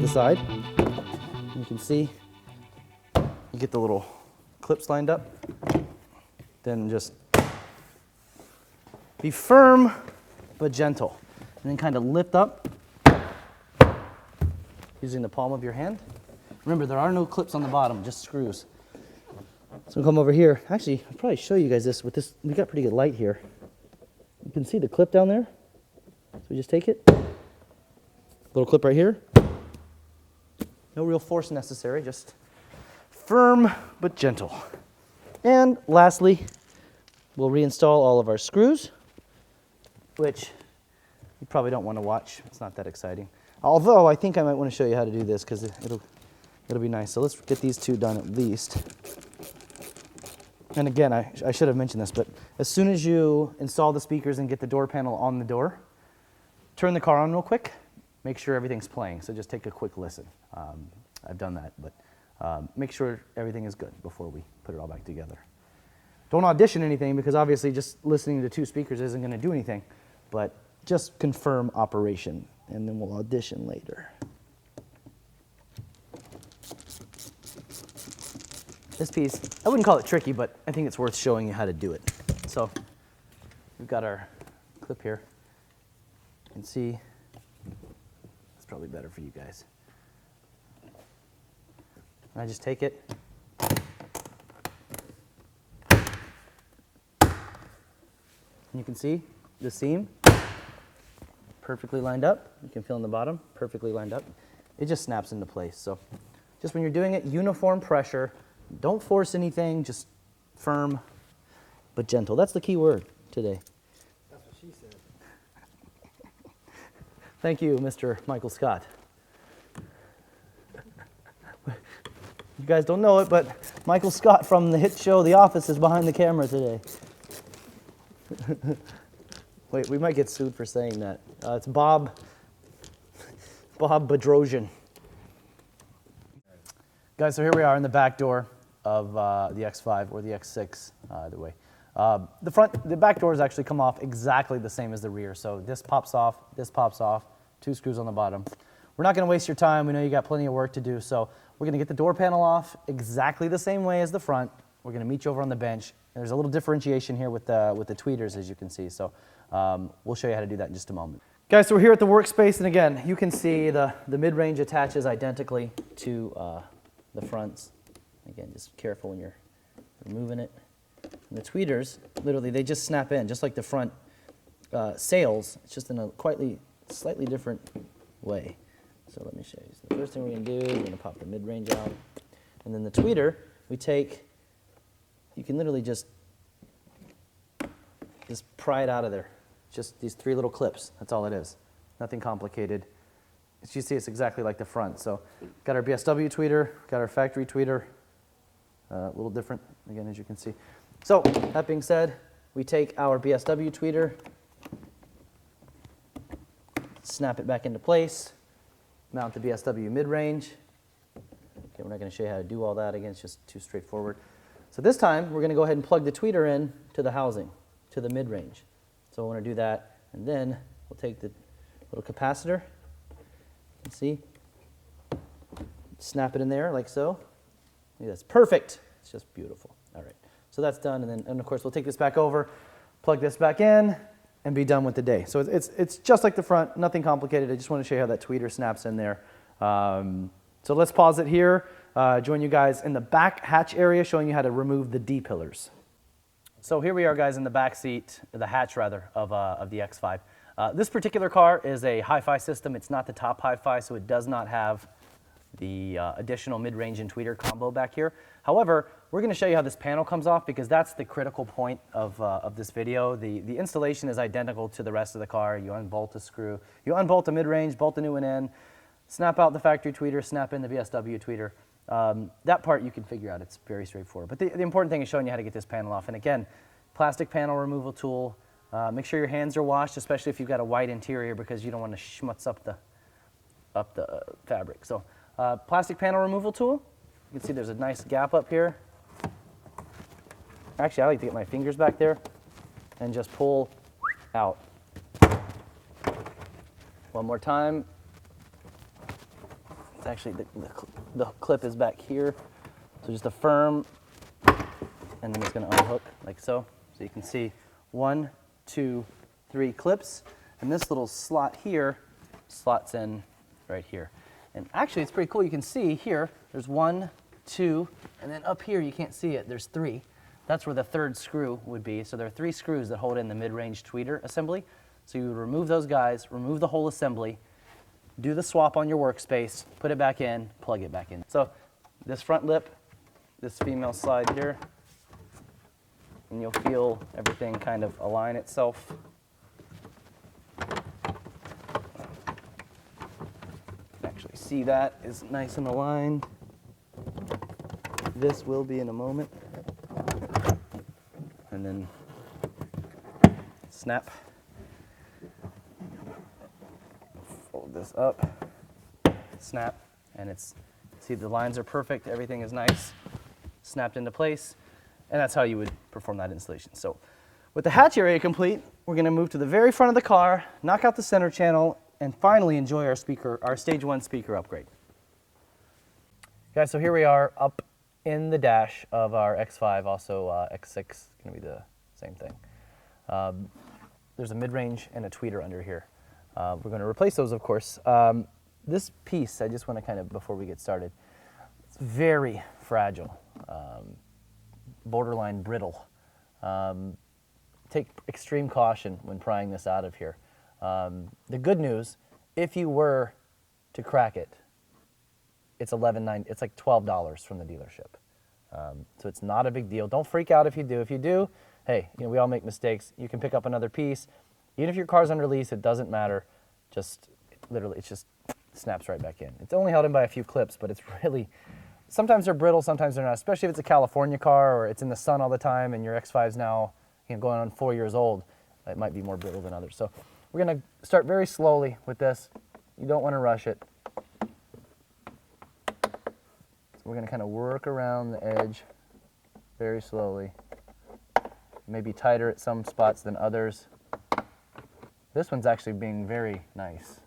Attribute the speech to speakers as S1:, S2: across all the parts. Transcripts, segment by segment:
S1: the side. You can see you get the little clips lined up. Then just be firm but gentle. And then kind of lift up using the palm of your hand. Remember, there are no clips on the bottom, just screws. So come over here. Actually, I'll probably show you guys this with this. We got pretty good light here. You can see the clip down there. So we just take it. Little clip right here. No real force necessary, just firm but gentle. And lastly, we'll reinstall all of our screws, which you probably don't want to watch. It's not that exciting. Although I think I might want to show you how to do this because it'll be nice. So let's get these two done at least. And again, I should have mentioned this, but as soon as you install the speakers and get the door panel on the door, turn the car on real quick. Make sure everything's playing. So just take a quick listen. I've done that, but make sure everything is good before we put it all back together. Don't audition anything because obviously just listening to two speakers isn't going to do anything, but just confirm operation and then we'll audition later. This piece, I wouldn't call it tricky, but I think it's worth showing you how to do it. So we've got our clip here. You can see, it's probably better for you guys. And I just take it. And you can see the seam perfectly lined up. You can feel in the bottom, perfectly lined up. It just snaps into place. So just when you're doing it, uniform pressure. Don't force anything, just firm but gentle. That's the key word today.
S2: That's what she said.
S1: Thank you, Mr. Michael Scott. You guys don't know it, but Michael Scott from the hit show The Office is behind the camera today. Wait, we might get sued for saying that. It's Bob Bedrosian. Guys, so here we are in the back door of the X5 or the X6, either way. The back doors actually come off exactly the same as the rear. So this pops off, two screws on the bottom. We're not gonna waste your time. We know you got plenty of work to do. So we're gonna get the door panel off exactly the same way as the front. We're gonna meet you over on the bench. And there's a little differentiation here with the tweeters, as you can see. So we'll show you how to do that in just a moment. Guys, so we're here at the workspace, and again, you can see the mid-range attaches identically to the fronts. Again, just careful when you're removing it. And the tweeters, literally, they just snap in, just like the front sails. It's just in a slightly different way. So let me show you. So the first thing we're going to do is we're going to pop the mid-range out. And then the tweeter, we take, you can literally just pry it out of there. Just these three little clips. That's all it is. Nothing complicated. As you see, it's exactly like the front. So got our BMW tweeter, got our factory tweeter. A little different, again, as you can see. So that being said, we take our BMW tweeter, snap it back into place, mount the BMW mid-range. Okay, we're not going to show you how to do all that. Again, it's just too straightforward. So this time, we're going to go ahead and plug the tweeter in to the housing, to the mid-range. So I want to do that, and then we'll take the little capacitor. You can see, snap it in there like so. That's perfect. It's just beautiful. All right, so that's done, and of course we'll take this back over, plug this back in, and be done with the day. So it's just like the front, nothing complicated. I just want to show you how that tweeter snaps in there. So let's pause it here. Join you guys in the back hatch area, showing you how to remove the D pillars. So here we are, guys, in the back seat, the hatch rather, of the X5. This particular car is a hi-fi system. It's not the top hi-fi, so it does not have the additional mid-range and tweeter combo back here. However, we're going to show you how this panel comes off because that's the critical point of this video. The installation is identical to the rest of the car. You unbolt a screw, you unbolt the mid-range, bolt the new one in, snap out the factory tweeter, snap in the BMW tweeter. That part you can figure out. It's very straightforward. But the important thing is showing you how to get this panel off. And again, plastic panel removal tool. Make sure your hands are washed, especially if you've got a white interior, because you don't want to schmutz up the fabric. So plastic panel removal tool. You can see there's a nice gap up here. Actually, I like to get my fingers back there and just pull out. One more time. It's actually, the clip is back here. So just a firm, and then it's gonna unhook like so. So you can see 1, 2, 3 clips, and this little slot here slots in right here. And actually it's pretty cool, you can see here, there's 1, 2, and then up here you can't see it, there's 3. That's where the third screw would be. So there are 3 screws that hold in the mid-range tweeter assembly. So you would remove those guys, remove the whole assembly, do the swap on your workspace, put it back in, plug it back in. So this front lip, this female slide here, and you'll feel everything kind of align itself. Actually see that is nice and aligned. This will be in a moment. And then snap. Fold this up, snap, and it's, see the lines are perfect, everything is nice, snapped into place, and that's how you would perform that installation. So with the hatch area complete, we're gonna move to the very front of the car, knock out the center channel, and finally enjoy our stage 1 speaker upgrade. Guys, so here we are up in the dash of our X5, also X6, gonna be the same thing. There's a mid-range and a tweeter under here. We're gonna replace those, of course. This piece, I just wanna kind of, before we get started, it's very fragile, borderline brittle. Take extreme caution when prying this out of here. The good news, if you were to crack it, it's it's like $12 from the dealership. So it's not a big deal. Don't freak out if you do. If you do, hey, you know, we all make mistakes. You can pick up another piece. Even if your car's under lease, it doesn't matter. Just literally, it just snaps right back in. It's only held in by a few clips, but it's really, sometimes they're brittle, sometimes they're not, especially if it's a California car or it's in the sun all the time and your X5's now, you know, going on 4 years old. It might be more brittle than others. So we're gonna start very slowly with this. You don't wanna rush it. So we're gonna kind of work around the edge very slowly. Maybe tighter at some spots than others. This one's actually being very nice.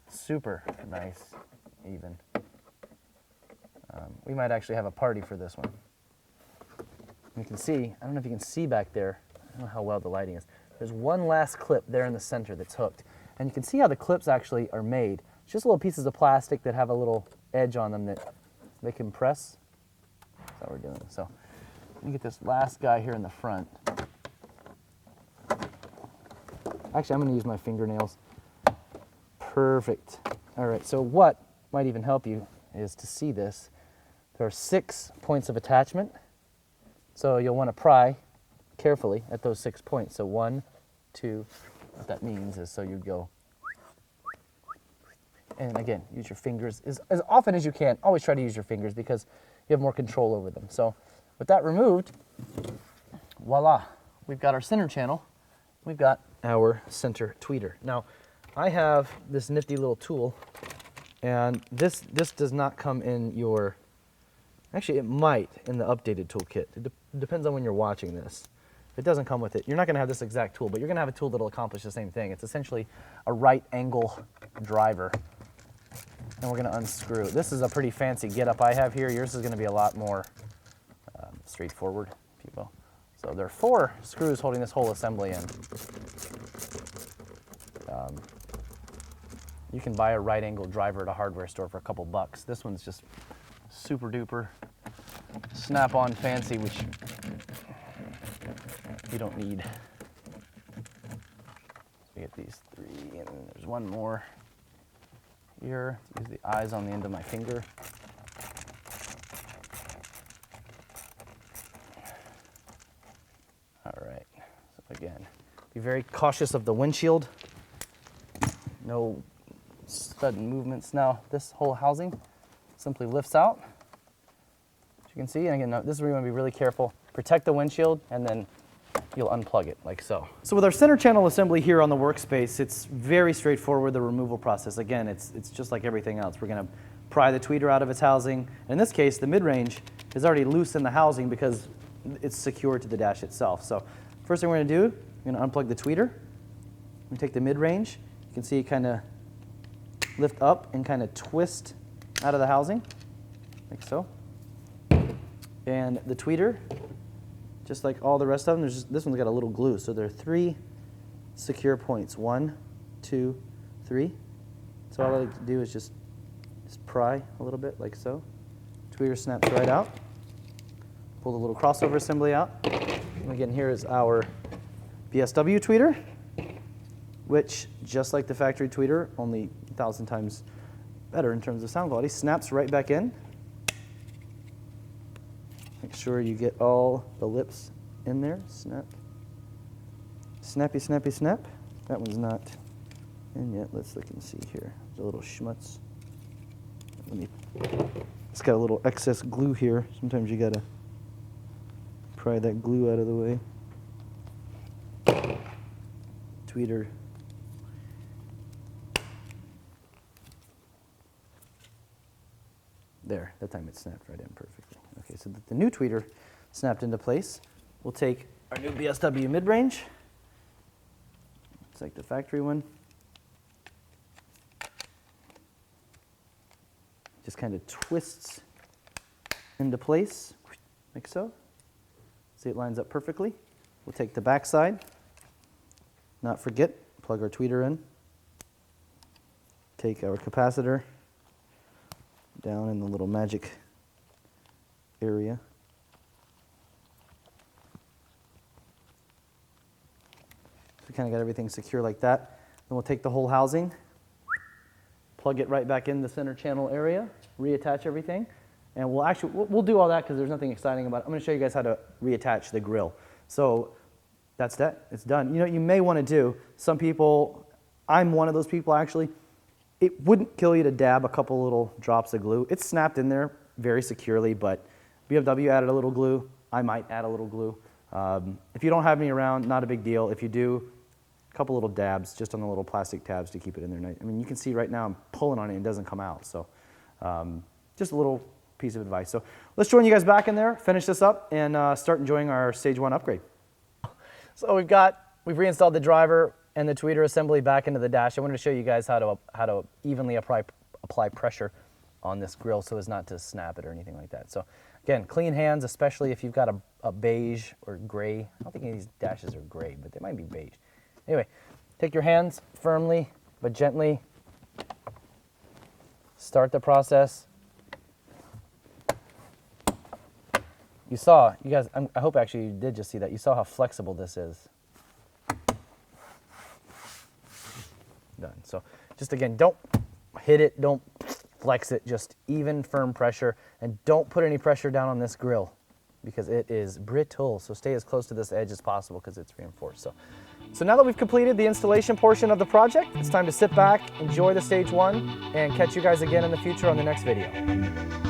S1: Super nice, even. We might actually have a party for this one. You can see, I don't know if you can see back there, I don't know how well the lighting is. There's one last clip there in the center that's hooked. And you can see how the clips actually are made. It's just little pieces of plastic that have a little edge on them that they can press. That's how we're doing it. So let me get this last guy here in the front. Actually, I'm going to use my fingernails. Perfect. All right, so what might even help you is to see this. There are 6 points of attachment. So you'll want to pry carefully at those 6 points. So 1, 2, what that means is so you go. And again, use your fingers as often as you can. Always try to use your fingers because you have more control over them. So with that removed, voila, we've got our center channel. We've got our center tweeter. Now, I have this nifty little tool, and this does not come in your, actually it might in the updated toolkit. It depends on when you're watching this. It doesn't come with it. You're not gonna have this exact tool, but you're gonna have a tool that'll accomplish the same thing. It's essentially a right angle driver. And we're gonna unscrew. This is a pretty fancy getup I have here. Yours is gonna be a lot more straightforward, if you will. So there are 4 screws holding this whole assembly in. You can buy a right angle driver at a hardware store for a couple bucks. This one's just super duper snap-on fancy, which you don't need. So we get these 3, and then there's one more here. Use the eyes on the end of my finger. All right, so again, be very cautious of the windshield. No sudden movements. Now, this whole housing simply lifts out, as you can see. And again, now, this is where you want to be really careful. Protect the windshield, and then you'll unplug it like so. So with our center channel assembly here on the workspace, it's very straightforward, the removal process. Again, it's just like everything else. We're going to pry the tweeter out of its housing. In this case, the mid-range is already loose in the housing because it's secured to the dash itself. So first thing we're going to do, we're going to unplug the tweeter. We take the mid-range. You can see it kind of lift up and kind of twist out of the housing, like so. And the tweeter, just like all the rest of them, this one's got a little glue. So there are 3 secure points. 1, 2, 3. So all I like to do is just pry a little bit, like so. Tweeter snaps right out. Pull the little crossover assembly out. And again, here is our BMW tweeter, which, just like the factory tweeter, only 1,000 times better in terms of sound quality, snaps right back in. Make sure you get all the lips in there. Snap. Snappy, snappy, snap. That one's not in yet. Let's look and see here. The little schmutz. It's got a little excess glue here. Sometimes you gotta pry that glue out of the way. Tweeter. There, that time it snapped right in perfectly. Okay, so the new tweeter snapped into place. We'll take our new BMW mid-range. It's like the factory one. Just kind of twists into place, like so. See, it lines up perfectly. We'll take the back side. Not forget, plug our tweeter in. Take our capacitor down in the little magic area. So we kind of got everything secure like that. Then we'll take the whole housing, plug it right back in the center channel area, reattach everything, and we'll do all that because there's nothing exciting about it. I'm going to show you guys how to reattach the grill. So that's that. It's done. You know what you may want to do? Some people, I'm one of those people actually. It wouldn't kill you to dab a couple little drops of glue. It's snapped in there very securely, but BMW added a little glue. I might add a little glue. If you don't have any around, not a big deal. If you do, a couple little dabs just on the little plastic tabs to keep it in there. I mean, you can see right now I'm pulling on it and it doesn't come out. So just a little piece of advice. So let's join you guys back in there, finish this up, and start enjoying our Stage 1 upgrade. So we've reinstalled the driver and the tweeter assembly back into the dash. I wanted to show you guys how to evenly apply pressure on this grill so as not to snap it or anything like that. So again, clean hands, especially if you've got a beige or gray. I don't think any of these dashes are gray, but they might be beige. Anyway, take your hands firmly but gently. Start the process. You guys, I hope actually you did just see that. You saw how flexible this is. Done. So just again, don't hit it, don't flex it, just even firm pressure, and don't put any pressure down on this grill because it is brittle. So stay as close to this edge as possible because it's reinforced. So now that we've completed the installation portion of the project, it's time to sit back, enjoy the Stage 1, and catch you guys again in the future on the next video.